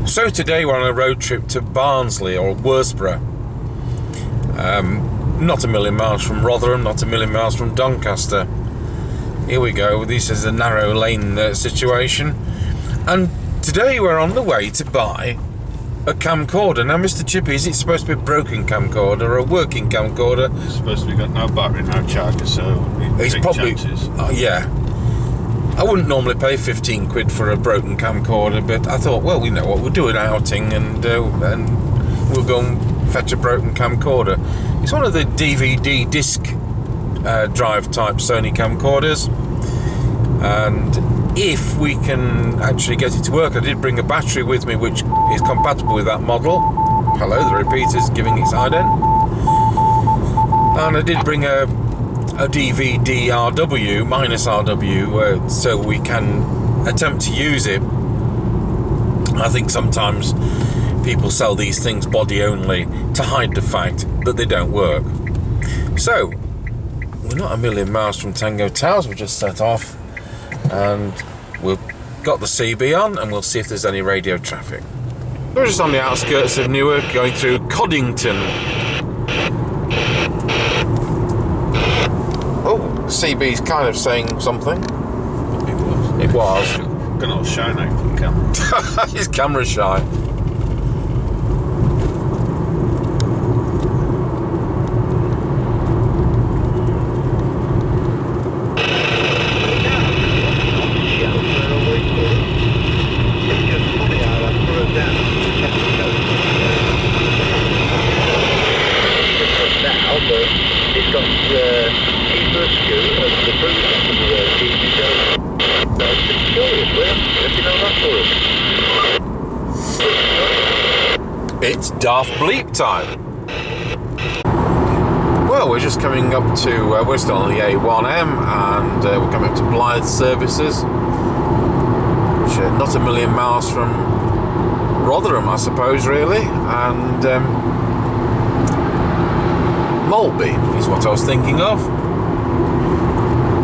So today we're on a road trip to Barnsley or Worsborough. Not a million miles from Rotherham, not a million miles from Doncaster. Here we go. This is a narrow lane situation. And today we're on the way to buy a camcorder. Now, Mr Chippie, is it supposed to be a broken camcorder or a working camcorder? It's supposed to be got no battery, no charger, so it's probably chances. Yeah. I wouldn't normally pay 15 quid for a broken camcorder, but I thought, well, we know what, we'll do an outing and we'll go and fetch a broken camcorder. It's one of the DVD disc drive type Sony camcorders, and if we can actually get it to work, I did bring a battery with me which is compatible with that model. Hello, the repeater's giving its ident. And I did bring a DVD RW, minus RW, so we can attempt to use it. I think sometimes people sell these things body only to hide the fact that they don't work. So, we're not a million miles from Tango Towers, we just set off and we've got the CB on and we'll see if there's any radio traffic. We're just on the outskirts of Newark, going through Coddington. Oh, the CB's kind of saying something. It was. Got all shine out from the camera. His camera's shy. It's Daft Bleep time. Well, we're just coming up to, we're still on the A1M and we're coming up to Blythe Services, which are not a million miles from Rotherham, I suppose, really, and Maltby is what I was thinking of.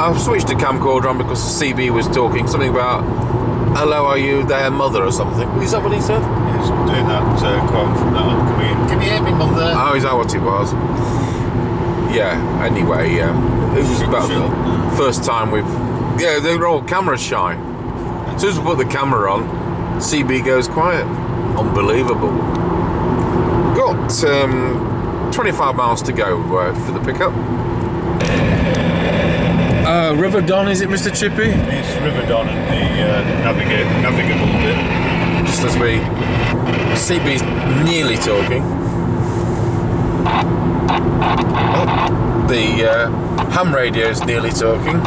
I've switched the camcorder on because the CB was talking something about, hello, are you there, mother, or something. Is that what he said? He's doing that quote from that old comedian. Can you hear me, mother? Oh, is that what it was? Yeah, anyway, it was about the first time we've... Yeah, they were all camera shy. As soon as we put the camera on, CB goes quiet. Unbelievable. Got 25 miles to go for the pickup. River Don, is it, Mr Chippie? It's River Don and the navigable bit. Just as we... CB's nearly talking. Oh, the ham radio's nearly talking.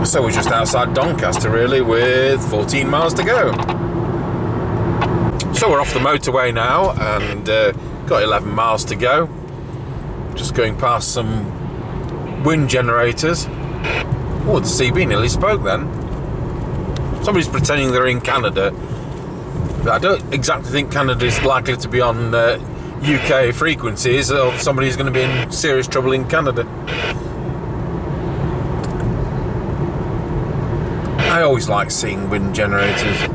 So we're just outside Doncaster, really, with 14 miles to go. So we're off the motorway now and got 11 miles to go. Just going past some wind generators. Oh, the CB nearly spoke then. Somebody's pretending they're in Canada. I don't exactly think Canada's likely to be on UK frequencies, or somebody's going to be in serious trouble in Canada. I always like seeing wind generators.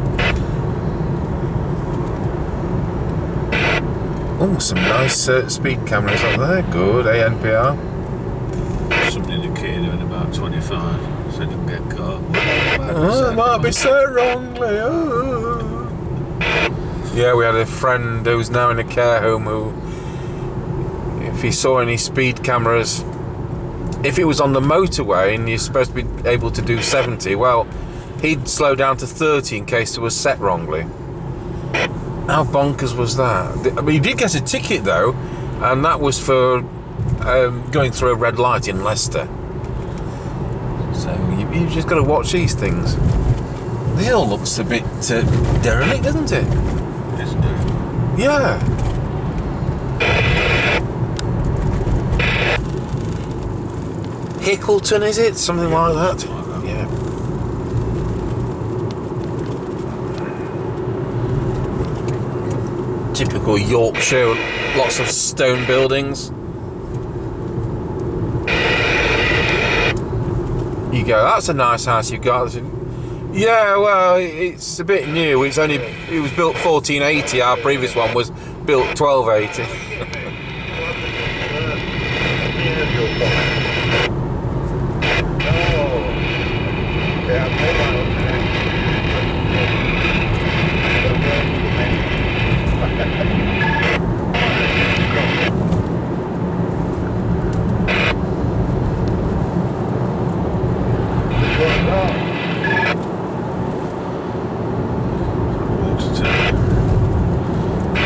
Oh, some nice speed cameras up there. Good, ANPR. Somebody in the queue doing about 25, so they don't get caught. It might be so wrongly. Oh. Yeah, we had a friend who's now in a care home who, if he saw any speed cameras, if it was on the motorway and you're supposed to be able to do 70, well, he'd slow down to 30 in case it was set wrongly. How bonkers was that? I mean, he did get a ticket though, and that was for going through a red light in Leicester. So you just got to watch these things. This all looks a bit derelict, doesn't it? It's derelict. Yeah. Hickleton, is it? Something like that? Yeah. Typical Yorkshire, lots of stone buildings. You go, that's a nice house you've got. Yeah, well, it's a bit new. It was built 1480. Our previous one was built 1280.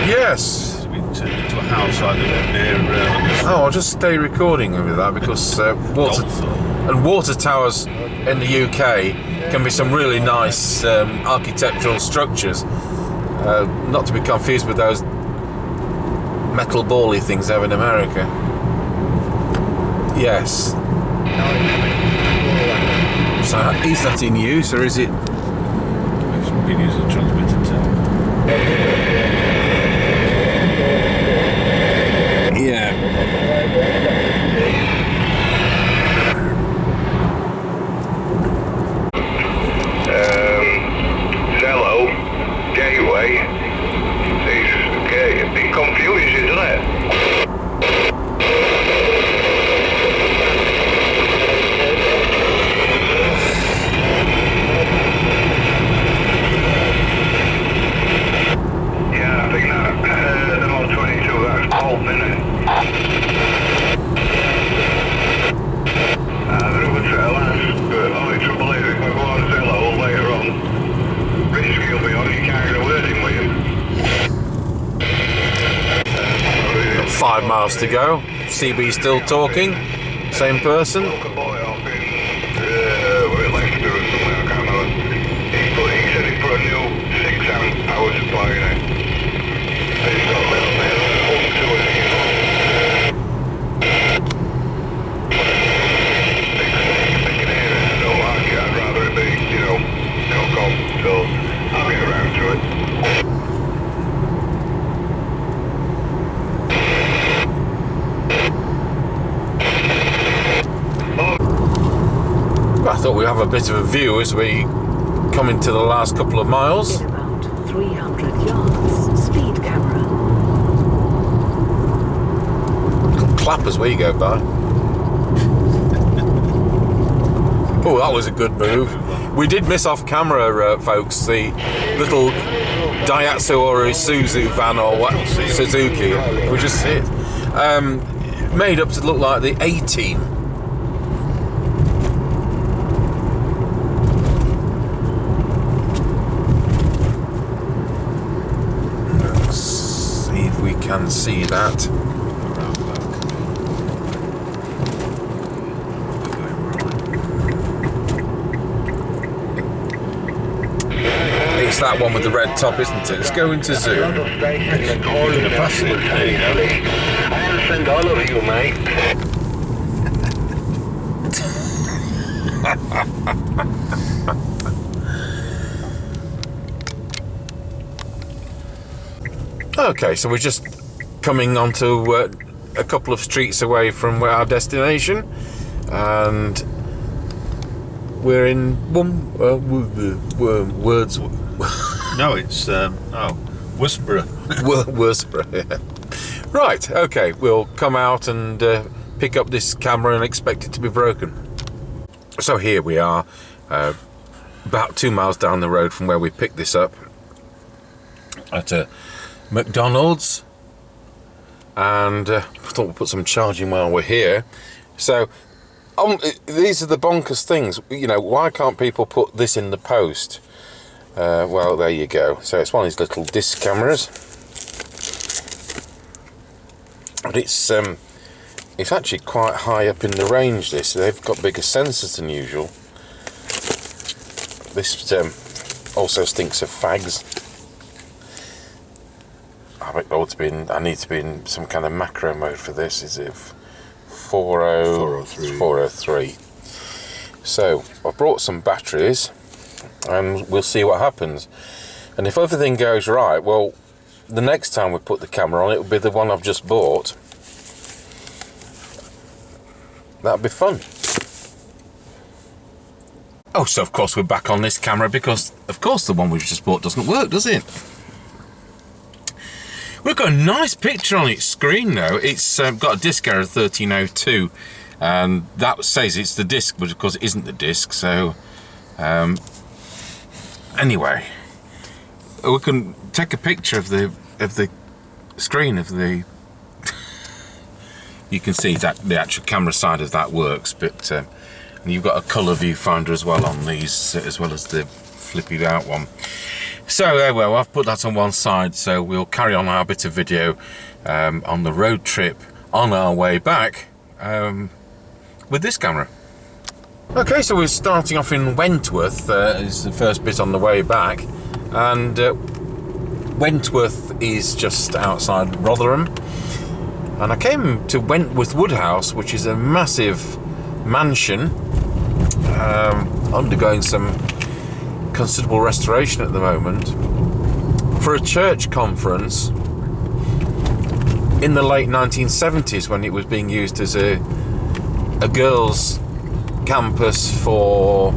Yes. It's been turned into a house like the one near. Oh, I'll just stay recording with that because water towers in the UK can be some really nice architectural structures. Not to be confused with those metal bally things they have in America. Yes. So is that in use or is it? It's been used as a transmitter tower. Yeah. Hello, Gateway. It's a bit confusing, isn't it? Yeah, I think that the Mod 22, that's Paul, isn't it? There was a last, but only trouble is if I go on Zello later on, Rich will be on, you can't get a word in with him. 5 miles to go. CB still talking. Same person. Woke a boy off in, where Leicester or somewhere, I can't remember. He said he put a new 6-amp power supply in it. And he's got a little bit of a hook to it, you know. Thinking here, I don't like it, I'd rather it be, you know, cock off, so I'll get around to it. I thought we'd have a bit of a view as we come into the last couple of miles. In about 300 yards, speed camera. Clap as we go by. Oh, that was a good move. We did miss off camera, folks, the little Daihatsu or Isuzu van or what, Suzuki. We just see it. Made up to look like the A-Team. Let's see if we can see that. It's that one with the red top, isn't it? Let's go into zoom. I'll send all of you, mate. Okay, so we're just coming onto a couple of streets away from our destination, and we're in words. No, it's Westboro. Worsborough, yeah. Right, okay, we'll come out and pick up this camera and expect it to be broken. So here we are, about 2 miles down the road from where we picked this up at a McDonald's, and I thought we'll put some charging while we're here. So these are the bonkers things, you know, why can't people put this in the post? Well, there you go. So it's one of these little disc cameras, but it's actually quite high up in the range. They've got bigger sensors than usual. This also stinks of fags. I need to be in some kind of macro mode for this. Is it 403? 403. So I brought some batteries, and we'll see what happens. And if everything goes right, well, the next time we put the camera on, it will be the one I've just bought. That'd be fun. Oh, so of course we're back on this camera because, of course, the one we've just bought doesn't work, does it? We've got a nice picture on its screen though. It's got a disc error of 1302, and that says it's the disc, but of course it isn't the disc. So anyway, we can take a picture of the screen of the. You can see that the actual camera side of that works, but and you've got a colour viewfinder as well on these, as well as the flipped out one. So well, I've put that on one side, so we'll carry on our bit of video on the road trip on our way back with this camera. Okay, so we're starting off in Wentworth, is the first bit on the way back, and Wentworth is just outside Rotherham. And I came to Wentworth Woodhouse, which is a massive mansion undergoing some considerable restoration at the moment, for a church conference in the late 1970s, when it was being used as a girls' campus for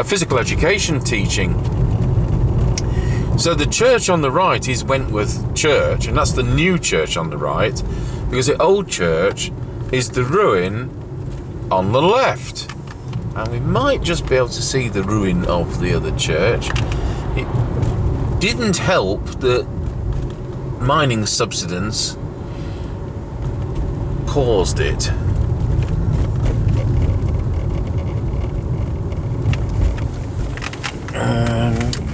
physical education teaching. So the church on the right is Wentworth Church, and that's the new church on the right, because the old church is the ruin on the left. And we might just be able to see the ruin of the other church. It didn't help that mining subsidence caused it.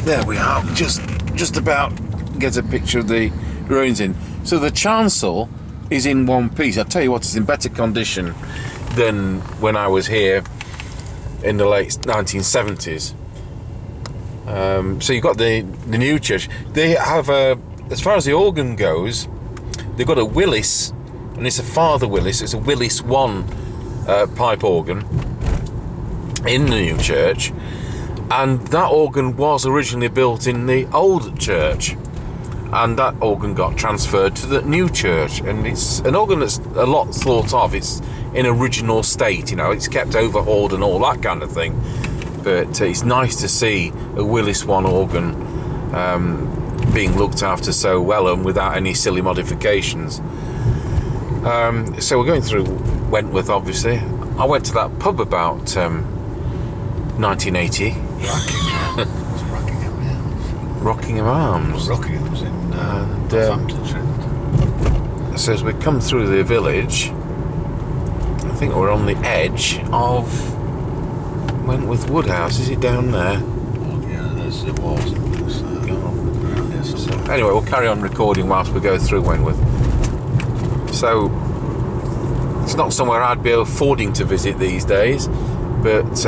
There we are, just about get a picture of the ruins in. So the chancel is in one piece. I'll tell you what, it's in better condition than when I was here in the late 1970s. So you've got the new church. They have as far as the organ goes, they've got a Willis, and it's a Father Willis. It's a Willis 1 pipe organ in the new church. And that organ was originally built in the old church, and that organ got transferred to the new church. And it's an organ that's a lot thought of. It's in original state, you know, it's kept overhauled and all that kind of thing. But it's nice to see a Willis 1 organ being looked after so well and without any silly modifications. So we're going through Wentworth, obviously. I went to that pub about 1980. Rockingham Arms. Rockingham's in Northamptonshire. So as we come through the village, I think we're on the edge of Wentworth Woodhouse. Is it down there? Oh, yeah, there's the walls. So anyway, we'll carry on recording whilst we go through Wentworth. So it's not somewhere I'd be affording to visit these days, but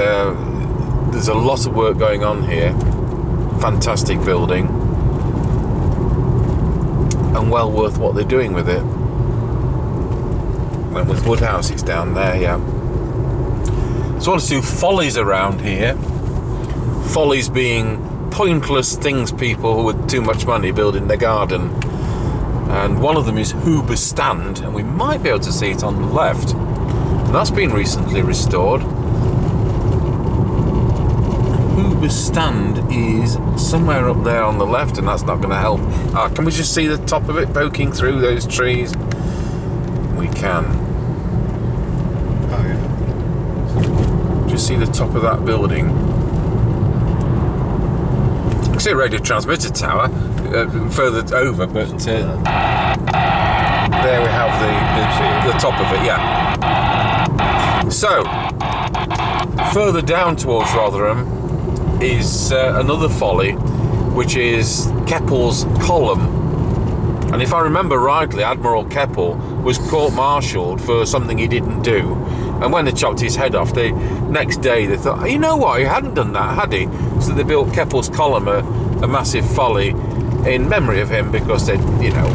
there's a lot of work going on here. Fantastic building, and well worth what they're doing with it. Wentworth Woodhouse is down there, yeah. So I want to do follies around here. Follies being pointless things people who with too much money build in their garden. And one of them is Hoober Stand, and we might be able to see it on the left. And that's been recently restored. Hoober Stand is somewhere up there on the left, and that's not going to help. Can we just see the top of it poking through those trees? We can. Oh, yeah. Just see the top of that building. I can see a radio transmitter tower further over, but there we have the top of it, yeah. So, further down towards Rotherham is another folly, which is Keppel's Column. And if I remember rightly, Admiral Keppel was court-martialed for something he didn't do. And when they chopped his head off, the next day they thought, you know what, he hadn't done that, had he? So they built Keppel's Column, a massive folly in memory of him, because they, you know,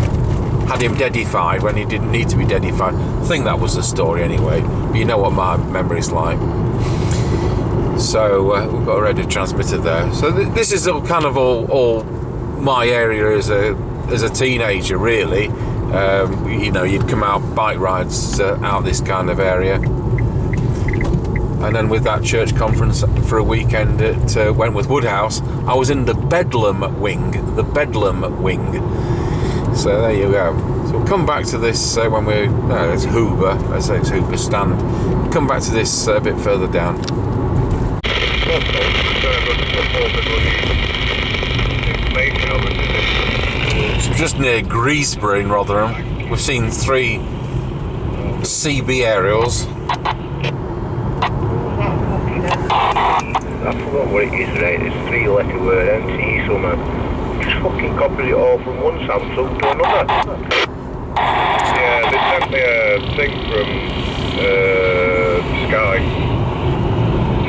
had him deadified when he didn't need to be deadified. I think that was the story anyway. But you know what my memory's like. So we've got a radio transmitter there. So this is kind of all my area as a teenager, really. You know, you'd come out bike rides out this kind of area. And then with that church conference for a weekend at Wentworth Woodhouse, I was in the Bedlam wing. The Bedlam wing. So there you go. So we'll come back to this when we're... it's Hoover. Let's say it's Hoover stand. We'll come back to this a bit further down. So just near Greasborough in Rotherham. We've seen 3 CB aerials. I forgot what it is, right? It's a 3-letter word, MT something. Just fucking copied it all from one Samsung to another. Yeah, they sent me a thing from Sky.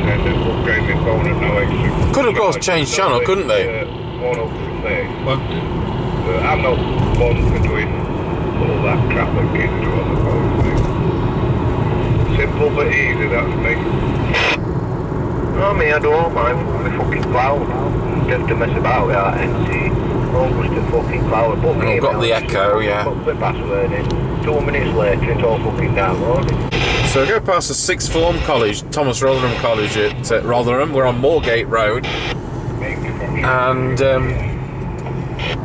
And this book gave me phone at no extra. Could of course change channel, couldn't they? I'm not one for doing all that crap that kids do on the phone thing. Simple but easy, that's me. No, me, I don't mind. I'm fucking cloud. You have to mess about with that NC. Almost a fucking cloud. I've got the Echo, yeah. Put the password in. 2 minutes later, it's all fucking downloaded. So I go past the sixth form college, Thomas Rotherham College at Rotherham. We're on Moorgate Road. And,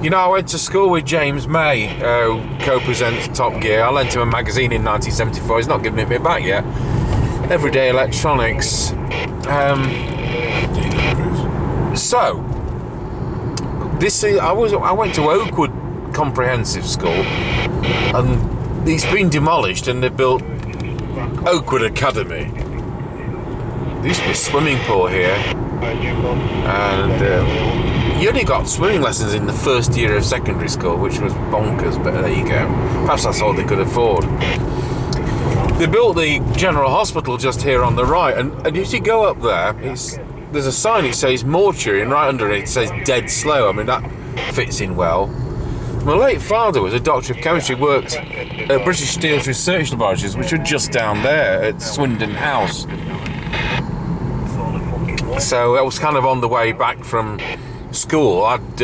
you know, I went to school with James May, who co-presents Top Gear. I lent him a magazine in 1974. He's not giving it me back yet. Everyday Electronics. So, I went to Oakwood Comprehensive School, and it's been demolished, and they built Oakwood Academy. There used to be a swimming pool here, and you only got swimming lessons in the first year of secondary school, which was bonkers, but there you go. Perhaps that's all they could afford. They built the General Hospital just here on the right, and if you go up there, there's a sign, it says mortuary, and right under it says dead slow. I mean, that fits in well. My late father was a doctor of chemistry, worked at British Steel's research laboratories, which are just down there at Swindon House. So I was kind of on the way back from school. I'd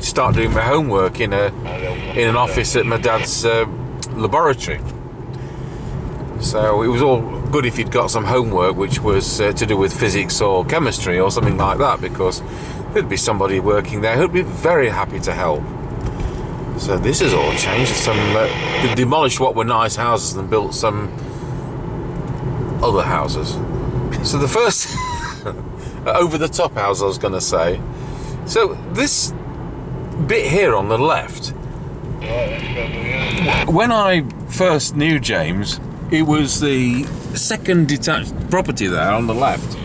start doing my homework in an office at my dad's laboratory. So it was all good if you'd got some homework which was to do with physics or chemistry or something like that, because there'd be somebody working there who'd be very happy to help. So this has all changed. They demolished what were nice houses and built some other houses. So the first over-the-top house I was going to say. So this bit here on the left, when I first knew James, it was the second detached property there on the left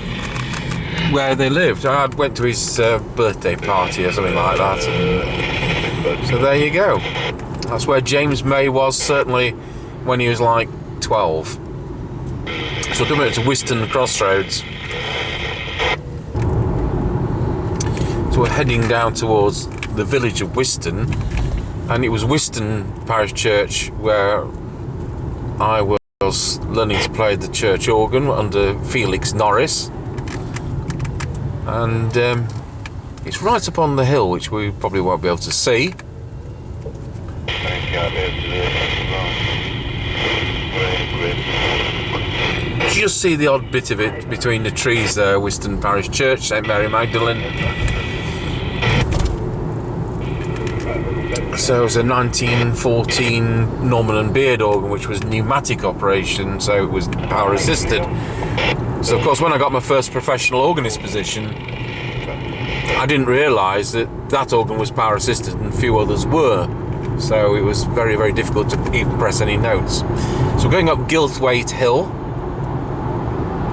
where they lived. I went to his birthday party or something like that. So there you go. That's where James May was, certainly when he was like 12. So coming up to Wiston Crossroads. So we're heading down towards the village of Wiston, and it was Wiston Parish Church where I was learning to play the church organ under Felix Norris, and it's right up on the hill, which we probably won't be able to see. You just see the odd bit of it between the trees there. Wiston Parish Church, St Mary Magdalene. So it was a 1914 Norman and Beard organ, which was pneumatic operation, so it was power assisted. So of course when I got my first professional organist position, I didn't realise that that organ was power assisted and few others were. So it was very, very difficult to even press any notes. So we're going up Gilthwaite Hill.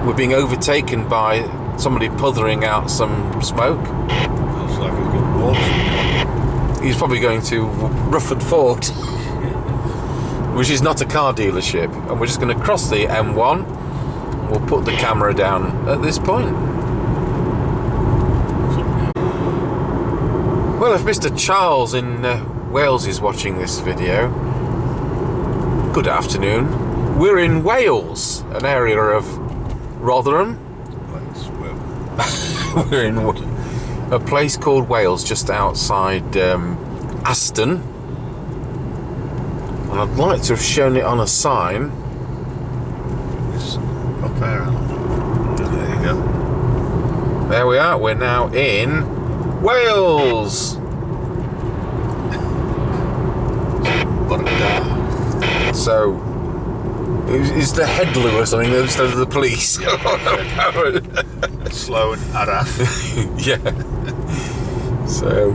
We're being overtaken by somebody puthering out some smoke. Looks like a good water. He's probably going to Rufford Fort, which is not a car dealership. And we're just going to cross the M1. We'll put the camera down at this point. Well, if Mr Charles in Wales is watching this video, good afternoon. We're in Wales, an area of Rotherham. We're in a place called Wales, just outside Aston, and I'd like to have shown it on a sign. It's up there. there we are. We're now in Wales. So, is the headler or something instead of the police? Slow and araf. Yeah. So,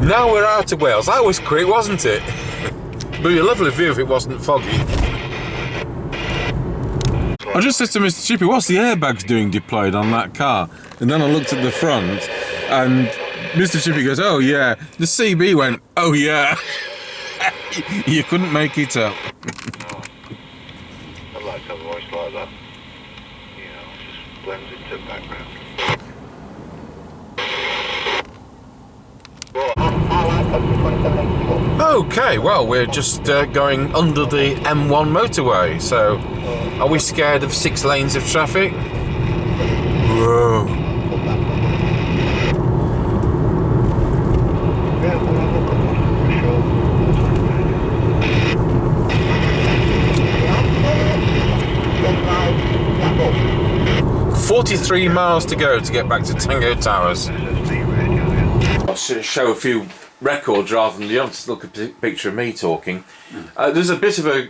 now we're out of Wales. That was quick, wasn't it? But it'd be a lovely view if it wasn't foggy. I just said to Mr Chippie, what's the airbags doing deployed on that car? And then I looked at the front and Mr Chippie goes, oh yeah. The CB went, oh yeah. You couldn't make it up. No. I like a voice like that. You know, just blends into the background. Okay, well, we're just going under the M1 motorway, so are we scared of 6 lanes of traffic? Whoa. "43 miles to go to get back to Tango Towers." I'll show a few records rather than just look at a picture of me talking. There's a bit of a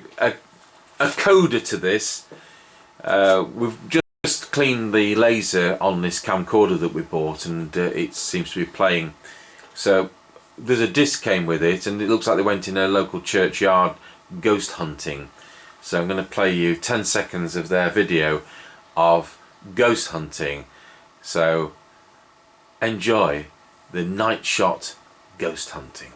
coda to this. We've just cleaned the laser on this camcorder that we bought, and it seems to be playing. So there's a disc came with it, and it looks like they went in a local churchyard ghost hunting. So I'm going to play you 10 seconds of their video of ghost hunting. So enjoy the night shot ghost hunting.